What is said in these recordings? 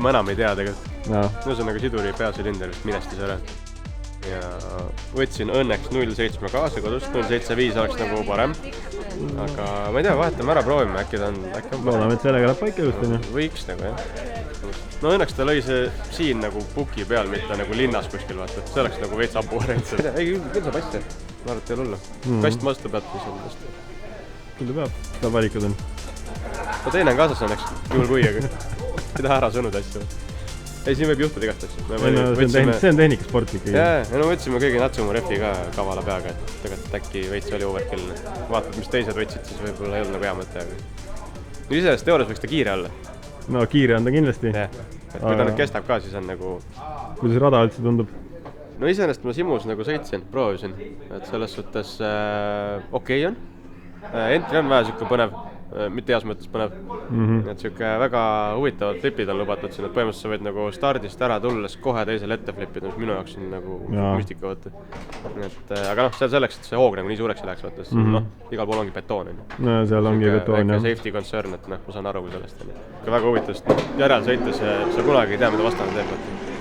Ma enam ei tea tegelikult. Ühesõnaga siduri peasilinder vist minestas ära. Ja võtsin õnneks 0,7 kaasa kodust, 0,75 oleks nagu parem. Aga ma ei tea, vahetame ära, proovime, äkki ta on parem. Loodame, et sellega läheb paika just, on ju? Võiks nagu, jah. No õnneks ta lõi see siin nagu puki peal, mitte nagu linnas kuskil, vaata. See oleks nagu veits apu variant. Ei, küll saab hästi. Ma arvan, et ei ole hullu. Kast maasta pealt, mis on hästi. Küll ta peab. Ta valikud on. Ta teine on kaasas õnneks, juhul kui, aga ei taha ära sõnud asju. Ei, siin võib juhtuda igast asju. See on tehnikasport ikkagi. Jaa, no võtsime kõige natsuma refi ka kavala peaga, et tegelikult äkki veits oli overkill. Vaatad, mis teised võtsid, siis võib-olla ei olnud nagu hea mõte. Iseenesest teoorias võiks ta kiire olla. No kiire on ta kindlasti. Kui ta nüüd kestab ka, siis on nagu... Kuidas rada üldse tundub? No iseenesest ma Simus nagu sõitsin, proovisin. Et selles suhtes okei on. Entri on vähe siuke põnev. Mitte heas mõttes põnev. Et siuke väga huvitavad flipid on lubatud siin, et põhimõtteliselt sa võid nagu stardist ära tulles kohe teisele ette flipida, mis minu jaoks on nagu müstika võtta. Aga noh, seal selleks, et see hoog nagu nii suureks ei läheks võttes, igal pool ongi betoon. No seal ongi betoon, jah. Safety concern, et ma saan aru kui sellest. Väga huvitavast, järel sõites sa kunagi ei tea, mida vastane teeb.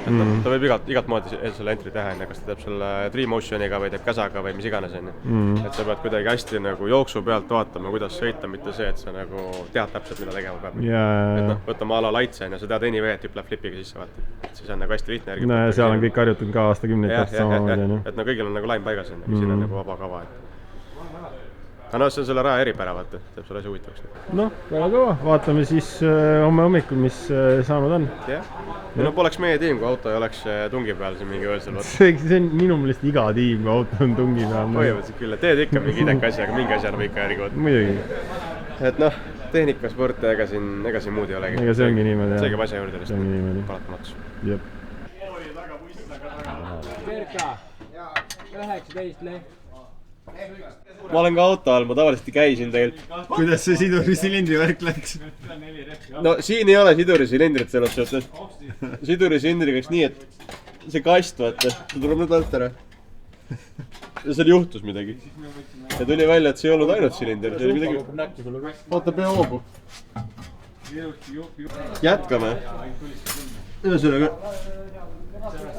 Ta võib igat moodi selle entry teha, kas ta teeb selle 3-motioniga või teeb käsaga või mis iganes. Et sa pead kuidagi hästi nagu jooksu pealt vaatama, kuidas sõita, mitte see, et sa nagu tead täpselt, mida tegema peab. Et noh, võtame ala laitse ja sa tead anyway, et läheb flipiga sisse vaata. Siis on nagu hästi lihtne järgi. No ja seal on kõik harjutud ka aastakümneid täpselt samamoodi. Et no kõigil on nagu laim paigas, siin on nagu vaba kava. Aga no see on selle raja eripära, vaata, teeb selle asja huvitavaks. Noh, väga kõva. Vaatame siis homme hommikul, mis saanud on. No poleks meie tiim, kui auto ei oleks tungi peal siin mingi öösel. See on minu meelest iga tiim, kui auto on tungi peal. Põhimõtteliselt küll, teed ikka mingi ideka asja, aga mingi asjana või ikka järgi võtta. Muidugi. Et noh, tehnikasport ega siin muud ei olegi. Ega see ongi niimoodi. See käib asja juurde lihtsalt. Palatamatus. Jep. Verka, 19 leht. Ma olen ka auto all, ma tavaliselt ei käi siin tegelikult. Kuidas see sidurisilindri värk läks? No siin ei ole sidurisilindrit selles suhtes. Sidurisilindri käiks nii, et see kast, vaata, see tuleb nüüd alt ära. Ja seal juhtus midagi. Ja tuli välja, et see ei olnud ainult silinder, see oli midagi. Vaata peahoogu. Jätkame. Ühesõnaga,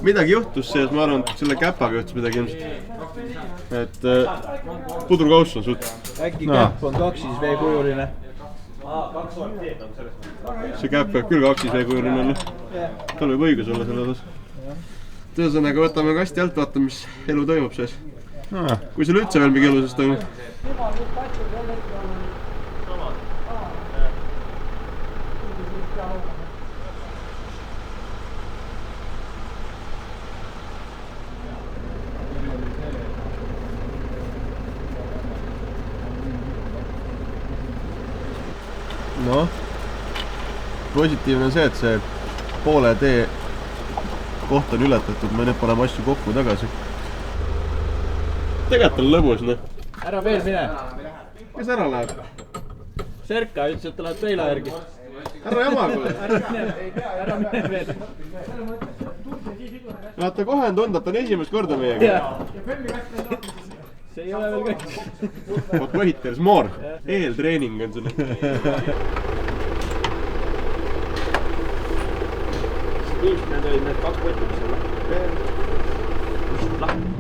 midagi juhtus sees, ma arvan, et selle käpaga juhtus midagi ilmselt. Et pudrukauss on suht. Äkki käpp on kaksisveekujuline. See käpp peab küll kaksisveekujuline olla. Tal võib õigus olla selle osas. Ühesõnaga võtame kasti alt, vaatame, mis elu toimub sees. Kui seal üldse veel mingi elu sees toimub. Noh, positiivne on see, et see poole tee koht on ületatud, me nüüd paneme asju kokku tagasi. Tegelikult on lõbus, noh. Ära veel mine. Kes ära läheb? Serka ütles, et ta läheb Peila järgi. Ära jama kuule. Ära mine veel. Vaata kohe on tunda, et on esimest korda meiega. See ei ole veel kõik. Vot võhiters moor. Eeltreening on selle. Ilmselt need olid need 2 potti, mis on lahti.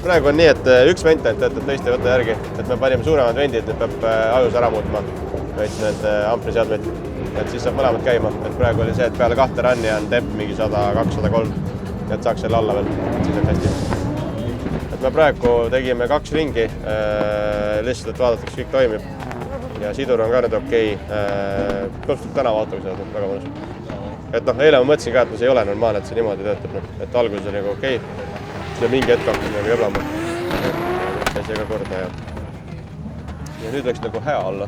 Praegu on nii, et üks vent töötab tõesti võtta järgi, et me panime suuremad vendid, need peab ajus ära muutma, veits need ampriseadmeid, et siis saab mõlemad käima. Et praegu oli see, et peale 2 run'i on temp mingi 100, 203, et saaks selle alla veel, siis on hästi. et me praegu tegime 2 ringi, lihtsalt, et vaadata, kas kõik toimib. Ja sidur on ka nüüd okei. Põhimõtteliselt tänava autoga seda, väga mõnus. Et noh, eile ma mõtlesin ka, et see ei ole normaalne, et see niimoodi töötab. Et alguses oli nagu okei. Ja mingi hetk hakkas nagu jõblama. Et see ka korda ja nüüd läks nagu hea alla.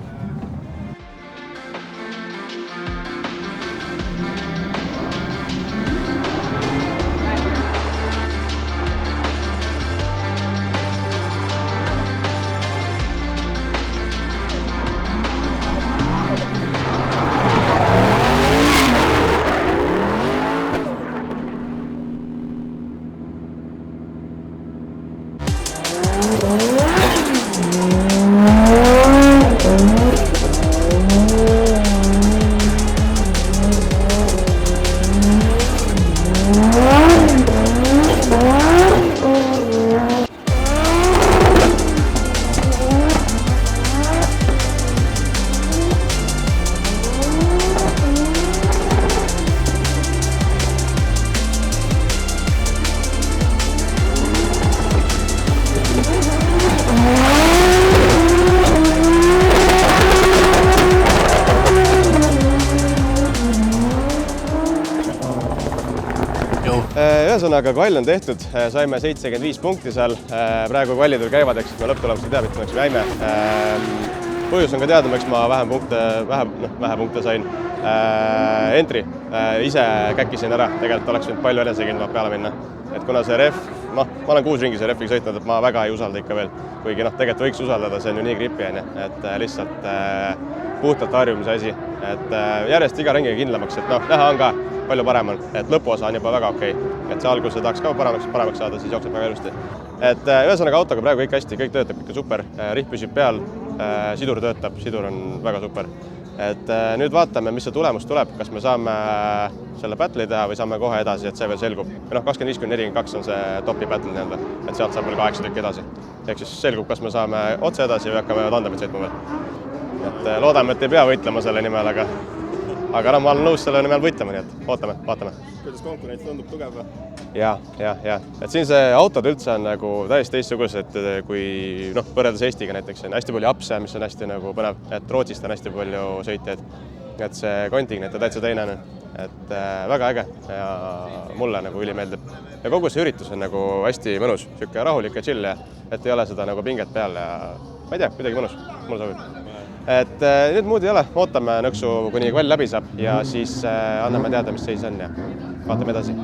Ühesõnaga, kvall on tehtud, saime 75 punkti seal, praegu kvallidel käivad, eks me lõpptulemus ei tea, mitte miks me jäime. Põhjus on ka teada, miks ma vähe punkte sain. Entry, ise käkkisin ära, tegelikult oleks võinud palju enesekindlamalt peale minna. Et kuna see ref, ma olen 6 ringi see refiga sõitnud, et ma väga ei usalda ikka veel, kuigi tegelikult võiks usaldada, see on ju nii gripi, et lihtsalt puhtalt harjumise asi. Et järjest iga ringiga kindlamaks, et näha on ka palju parem on, et lõpuosa on juba väga okei. Et see alguse tahaks ka paremaks saada, siis jookseb väga ilusti. Et ühesõnaga autoga praegu kõik hästi, kõik töötab ikka super, riht püsib peal, sidur töötab, sidur on väga super. Et nüüd vaatame, mis see tulemus tuleb, kas me saame selle battle'i teha või saame kohe edasi, et see veel selgub. 25-42 on see topi battle nii-öelda, et sealt saab veel 8 tükki edasi. Ehk siis selgub, kas me saame otse edasi või hakkame tandemit sõitma veel. Et loodame, et ei pea võitlema selle nimel, aga ma olen nõus selle nimel võitlema, nii et vaatame. Kuidas konkurents tundub tugev või? Ja. Et siin see autod üldse on nagu täiesti teistsugused, kui võrreldes Eestiga näiteks on hästi palju apse, mis on hästi nagu põnev, et Rootsist on hästi palju sõitjaid. Et see kontingent on täitsa teine, et väga äge ja mulle nagu ülimeeldib. Ja kogu see üritus on nagu hästi mõnus, siuke rahulik ja chill ja et ei ole seda nagu pinget peal ja ma ei tea, midagi mõnus, mulle sobib. Et nüüd muud ei ole, ootame nõksu, kuni kvall läbi saab ja siis anname teada, mis seis on ja vaatame edasi.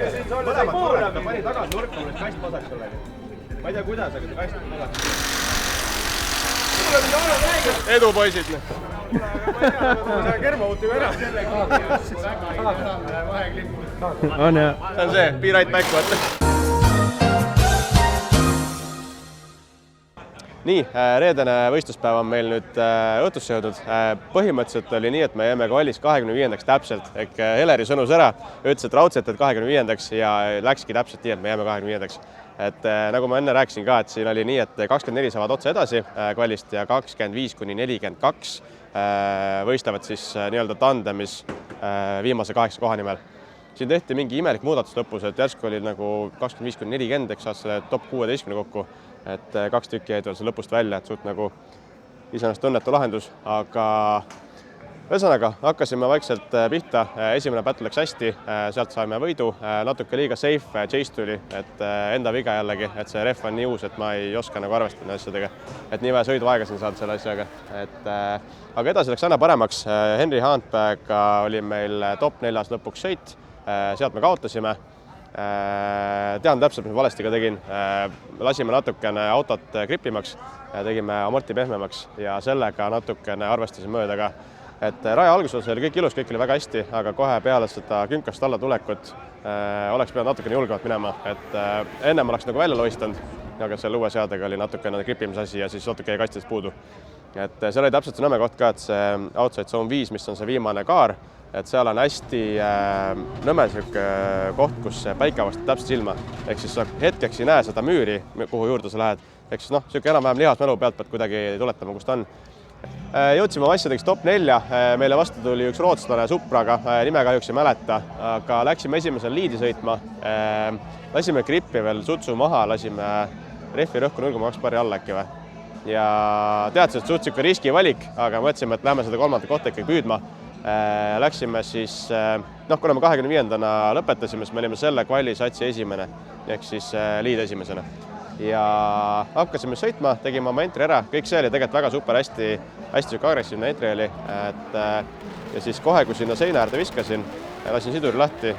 mõlemad korraga, ta pani tagasi nurka, mul kast pasaks sellega. Ma ei tea kuidas, aga see kast pasaks. Edu poisid! Kermauti või ära? On jah. See on see, be right back, vaata. Nii, reedene võistluspäev on meil nüüd õhtusse jõudnud. Põhimõtteliselt oli nii, et me jäime kvalis 25. täpselt. Ehk Heleri sõnus ära, ütles, et raudselt, et 25. ja läkski täpselt nii, et me jääme 25. Et nagu ma enne rääkisin ka, et siin oli nii, et 24 saavad otse edasi kvalist ja 25–42 võistlevad siis nii-öelda tandemis viimase 8 koha nimel. Siin tehti mingi imelik muudatus lõpus, et järsku oli nagu 25–40, eks saad selle top 16 kokku, et 2 tükki jäid veel see lõpust välja, et suht nagu iseenesest õnnetu lahendus, aga ühesõnaga hakkasime vaikselt pihta, esimene battle läks hästi, sealt saime võidu, natuke liiga safe, chase tuli, et enda viga jällegi, et see ref on nii uus, et ma ei oska nagu arvestada asjadega, et nii vähe sõiduaega siin saada selle asjaga, et aga edasi läks aina paremaks, Henry Handberga oli meil top 4 lõpuks sõit, sealt me kaotasime, tean täpselt, mis valesti ka tegin, lasime natukene autot gripimaks, tegime amorti pehmemaks ja sellega natukene arvestasime mööda ka. Et raja alguses oli kõik ilus, kõik oli väga hästi, aga kohe peale seda künkast alla tulekut oleks pidanud natukene julgemalt minema, et ennem oleks nagu välja loistanud, aga selle uue seadega oli natukene gripimisasi ja siis natuke jäi kastidest puudu. Et seal oli täpselt see nõme koht ka, et see outside zone 5, mis on see viimane kaar, et seal on hästi nõme koht, kus päike vastab täpselt silma. Ehk siis sa hetkeks ei näe seda müüri, kuhu juurde sa lähed. Ehk siis noh, siuke enam-vähem lihasmälu pealt pead kuidagi tuletama, kus ta on. Jõudsime asjadeks top 4, meile vastu tuli üks rootslane Supraga, nime kahjuks ei mäleta, aga läksime esimesel liidi sõitma. Lasime grippi veel sutsu maha, lasime refi rõhku 0,2 barri alla äkki või. Ja teadsin, et suht siuke riskivalik, aga mõtlesime, et lähme seda kolmandat kohta ikkagi püüdma. Läksime siis, kuna me 25-ndana lõpetasime, siis me olime selle kvali satsi esimene, ehk siis liid esimesena. Ja hakkasime sõitma, tegime oma entry ära, kõik see oli tegelikult väga super, hästi agressiivne entry oli, ja siis kohe, kui sinna seina äärde viskasin, lasin siduri lahti,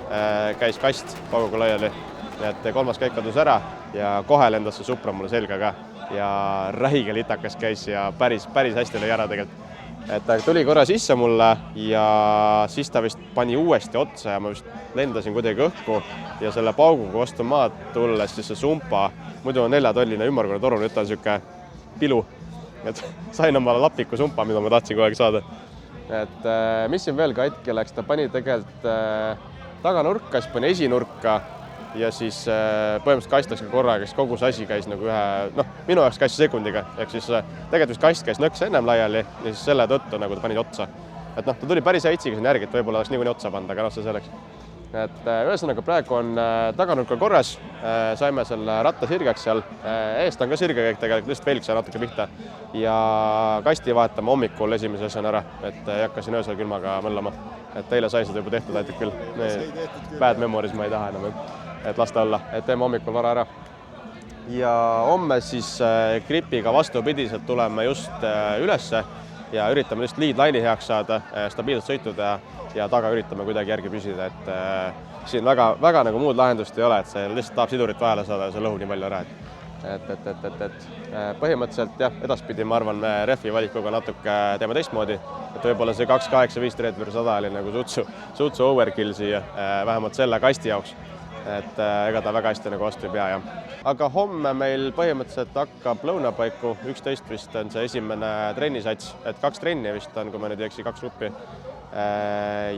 käis kast pauguga laiali, et kolmas käik kadus ära ja kohe lendas see Supra mulle selga ka ja räige litakas käis ja päris hästi lõi ära tegelikult. Et ta tuli korra sisse mulle ja siis ta vist pani uuesti otsa ja ma vist lendasin kuidagi õhku ja selle pauguga vastu maad tulles siis see sumpa, muidu on 4-tolline ümmargune toru, nüüd ta on siuke pilu. Et sain omale lapiku sumpa, mida ma tahtsin kogu aeg saada. Et mis siin veel katki läks, ta pani tegelikult taganurka, siis pani esinurka ja siis põhimõtteliselt kast läks ka korraga, siis kogu see asi käis nagu minu jaoks käis sekundiga, ehk siis tegelikult vist kast käis nõks ennem laiali ja siis selle tõttu nagu ta pani otsa. Et ta tuli päris häitsiga siin järgi, et võib-olla oleks niikuinii otsa pannud, aga see selleks. Et ühesõnaga praegu on taganurka korras, saime selle ratta sirgeks seal, eest on ka sirge kõik tegelikult, lihtsalt velg sai natuke pihta ja kasti vahetame hommikul esimese asjana ära, et ei hakka siin öösel külmaga mõllama. Et eile sai seda juba tehtud aitab küll. Bad memories ma ei taha enam, et lasta olla, et teeme hommikul vara ära. Ja homme siis gripiga vastupidiselt tuleme just ülesse ja üritame just lead line'i heaks saada, stabiilselt sõitud ja taga üritame kuidagi järgi püsida, et siin väga nagu muud lahendust ei ole, et see lihtsalt tahab sidurit vahele saada ja see lõhub nii palju ära, et põhimõtteliselt jah, edaspidi ma arvan, me refi valikuga natuke teeme teistmoodi, et võib-olla see 2.85 treetver 100 oli nagu sutsu overkill siia, vähemalt selle kasti jaoks, et ega ta väga hästi nagu vastu ei pea, jah. Aga homme meil põhimõtteliselt hakkab lõunapaiku, 11 vist on see esimene trennisats, et 2 trenni vist on, kui ma nüüd ei eksi, 2 gruppi.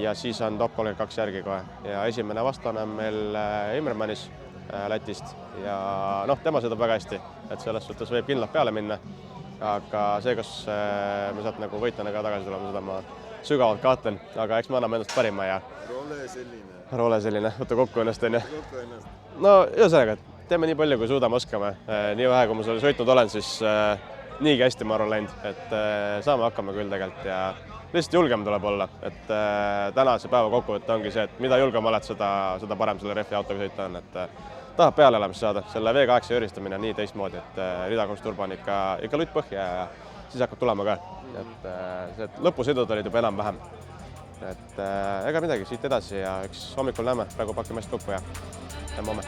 Ja siis on top 32 järgi kohe ja esimene vastane on meil Immermannis Lätist ja tema sõidab väga hästi, et selles suhtes võib kindlalt peale minna, aga see, kas me saab nagu võitlane ka tagasi tulema, seda ma sügavalt kahtlen, aga eks me anname endast parima ja Roole selline, võtta kokku ennast, on ju. No ühesõnaga, teeme nii palju, kui suudame, oskame, nii vähe, kui ma selle sõitnud olen, siis niigi hästi ma arvan läinud, et saame hakkama küll tegelikult ja lihtsalt julgem tuleb olla, et tänase päeva kokkuvõtte ongi see, et mida julgem oled, seda parem selle refi autoga sõita on, et tahab peale elamist saada. Selle V8 üristamine on nii teistmoodi, et ridakonusturba on ikka lutt põhja ja siis hakkab tulema ka. Et lõpusõidud olid juba enam-vähem. et ega midagi, siit edasi ja eks hommikul näeme, praegu pakime hästi kokku ja lähme homme.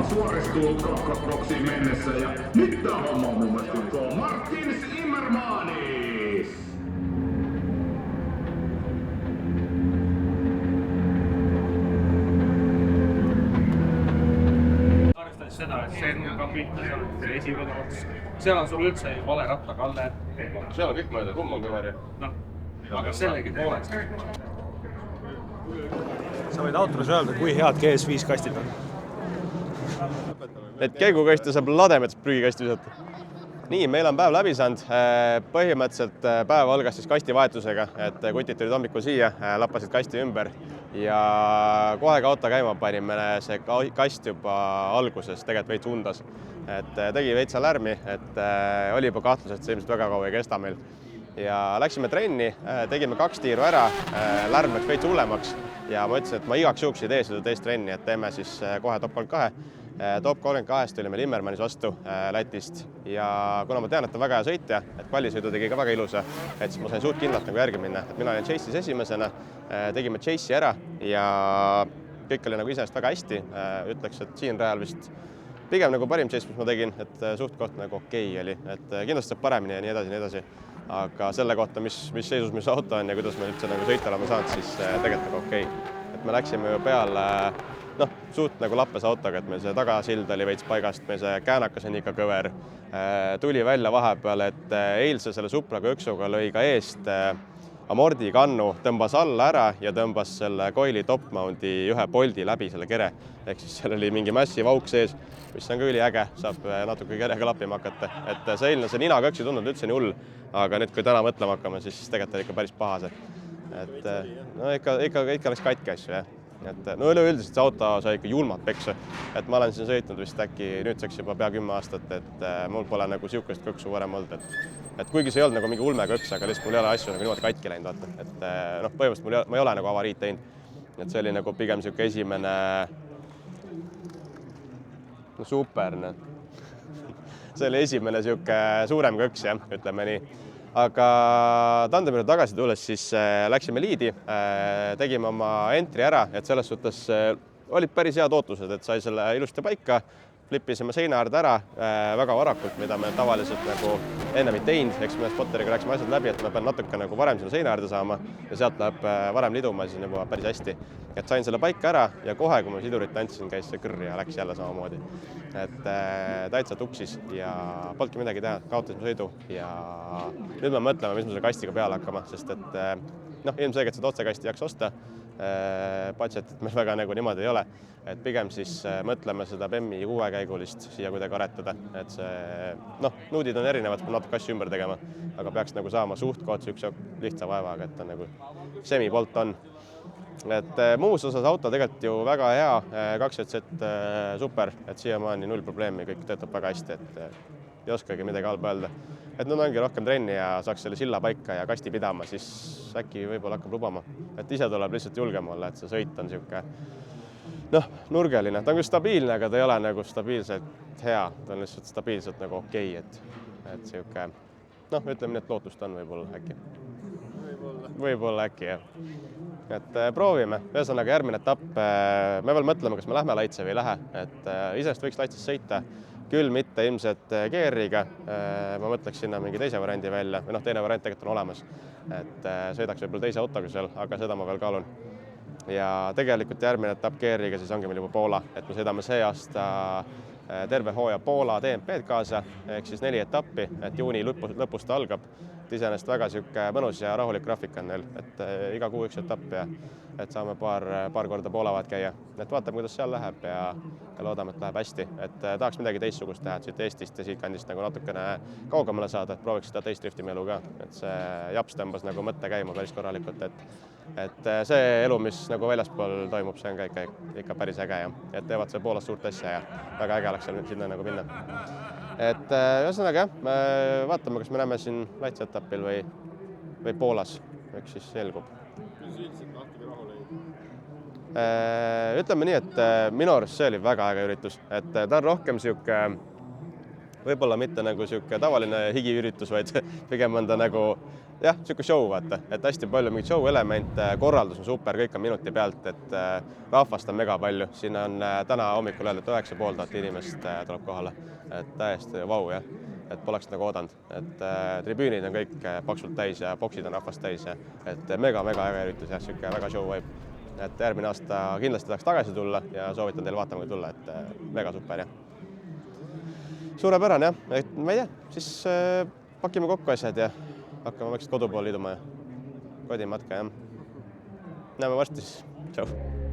Suoristuu kakkosboksiin mennessä ja nyt tää homma on mun mielestä kuntoon. Martins Immermanis! Arvestades seda, et see nurga pihta, seal on see esimene ots, seal on sul üldse vale rattakalle. Seal on kõik mööda, kumm on kõver ja? Noh, aga sellegi poolest. Sa võid autoris öelda, kui head GS5 kastid on? Et käigukasti saab lademets prügikasti visata. Nii, meil on päev läbi saanud. Põhimõtteliselt päev algas siis kastivahetusega, et kutid tulid hommikul siia, lappasid kasti ümber ja kohe ka auto käima panime see kast juba alguses, tegelikult veits undas. Et tegi veitsa lärmi, et oli juba kahtlus, et see ilmselt väga kaua ei kesta meil. Ja läksime trenni, tegime 2 tiiru ära, lärm läks veits hullemaks ja ma ütlesin, et ma igaks juhuks ei tee seda teist trenni, et teeme siis kohe top 32. Top 32 tuli meil Immermanis vastu Lätist ja kuna ma tean, et ta väga hea sõitja, et kvallisõidu tegi ka väga ilusa, et siis ma sain suht kindlalt nagu järgi minna. Et mina olin Chase'is esimesena, tegime Chase'i ära ja kõik oli nagu iseenesest väga hästi. Ütleks, et siin rajal vist pigem nagu parim Chase, mis ma tegin, et suht koht nagu okei oli, et kindlasti saab paremini ja nii edasi. Aga selle kohta, mis seisus meil see auto on ja kuidas me üldse nagu sõita oleme saanud, siis tegelikult nagu okei. Et me läksime ju peale suht nagu lappes autoga, et meil see tagasild oli veits paigast, meil see käänakas on ikka kõver. Tuli välja vahepeal, et eilse selle Supra kõksuga lõi ka eest amordi kannu, tõmbas alla ära ja tõmbas selle coili top mount'i ühe poldi läbi selle kere. Ehk siis seal oli mingi massive auk sees, mis on ka üliäge, saab natuke kerega lappima hakata. Et see eilne see ninakõks ei tundnud üldse nii hull, aga nüüd, kui täna mõtlema hakkame, siis tegelikult oli ikka päris paha see. Et no ikka läks katki asju, jah. Et no üleüldiselt see auto sai ikka julmat peksa, et ma olen siin sõitnud vist äkki nüüdseks juba pea 10 aastat, et mul pole nagu siukest kõksu varem olnud, et kuigi see ei olnud nagu mingi ulmekõks, aga lihtsalt mul ei ole asju nagu niimoodi katki läinud, vaata, et põhimõtteliselt ma ei ole nagu avariid teinud, et see oli nagu pigem siuke esimene super, see oli esimene siuke suurem kõks, jah, ütleme nii. Aga tandemile tagasi tulles siis läksime liidi, tegime oma entry ära, et selles suhtes olid päris head ootused, et sai selle ilusti paika, flipisime seina äärde ära väga varakult, mida me tavaliselt nagu ennem ei teinud, eks me spotteriga läksime asjad läbi, et ma pean natuke nagu varem sinna seina äärde saama ja sealt läheb varem liduma siis juba päris hästi. Et sain selle paika ära ja kohe, kui ma sidurit andsin, käis see kõrr ja läks jälle samamoodi. Et täitsa tuksis ja polnudki midagi teha, kaotasime sõidu ja nüüd me mõtleme, mis me selle kastiga peale hakkama, sest et ilmselgelt seda otsekasti jääks osta. Budgetit meil väga nagu niimoodi ei ole, et pigem siis mõtleme seda BEM-i 6-käigulist siia kuidagi aretada, et see, nuudid on erinevad, kui natuke asju ümber tegema, aga peaks nagu saama suht-koht üks lihtsa vaevaga, et ta nagu semi-polt on. Et muus osas auto tegelikult ju väga hea, 2JZ super, et siiamaani 0 probleemi, kõik töötab väga hästi, et ei oskagi midagi halba öelda. Et nüüd ongi rohkem trenni ja saaks selle silla paika ja kasti pidama, siis äkki võib-olla hakkab lubama. Et ise tuleb lihtsalt julgem olla, et see sõit on siuke nurgeline. Ta on küll stabiilne, aga ta ei ole nagu stabiilselt hea, ta on lihtsalt stabiilselt nagu okei, et siuke, ütleme nii, et lootust on võib-olla äkki. Võib-olla äkki, jah. et proovime, ühesõnaga järgmine etapp, me veel mõtleme, kas me lähme Laitse või ei lähe, et iseenesest võiks Laitses sõita, küll mitte ilmselt GR-iga, ma mõtleks sinna mingi teise variandi välja, või teine variant tegelikult on olemas, et sõidaks võib-olla teise autoga seal, aga seda ma veel kaalun. Ja tegelikult järgmine etapp GR-iga siis ongi meil juba Poola, et me sõidame see aasta terve hooaja Poola DMP-d kaasa, ehk siis 4 etappi, et juuni lõpust algab. Iseenesest väga sihuke mõnus ja rahulik graafik on neil, et iga kuu üks etapp ja et saame paar korda Poola vahet käia. Et vaatame, kuidas seal läheb ja loodame, et läheb hästi. Et tahaks midagi teistsugust teha, et siit Eestist ja siit kandist nagu natukene kaugemale saada, et prooviks seda teist drifti melu ka. Et see japs tõmbas nagu mõtte käima päris korralikult, et see elu, mis nagu väljaspool toimub, see on ka ikka päris äge ja et teevad see Poolas suurt asja ja väga äge oleks sinna nagu minna. Et ühesõnaga jah, vaatame, kas me näeme siin Laitse etapil või Poolas, eks siis selgub. Ütleme nii, et minu arust see oli väga äge üritus, et ta on rohkem sihuke, võib-olla mitte nagu sihuke tavaline higiüritus, vaid pigem on ta nagu jah, sihuke show, vaata, et hästi palju mingid show elemente, korraldus on super, kõik on minuti pealt, et rahvast on mega palju, siin on täna hommikul öeldud, et 9500 inimest tuleb kohale, et täiesti vau jah, et poleks nagu oodanud, et tribüünid on kõik paksult täis ja boksid on rahvast täis ja et mega äge üritus jah, sihuke väga show vibe, et järgmine aasta kindlasti tahaks tagasi tulla ja soovitan teil vaatama, kui tulla, et mega super jah. Suurepärane jah, et ma ei tea, siis pakime kokku asjad ja hakkame vaikselt kodu poole liiduma ja kodimatka jah. Näeme varsti siis, tšau!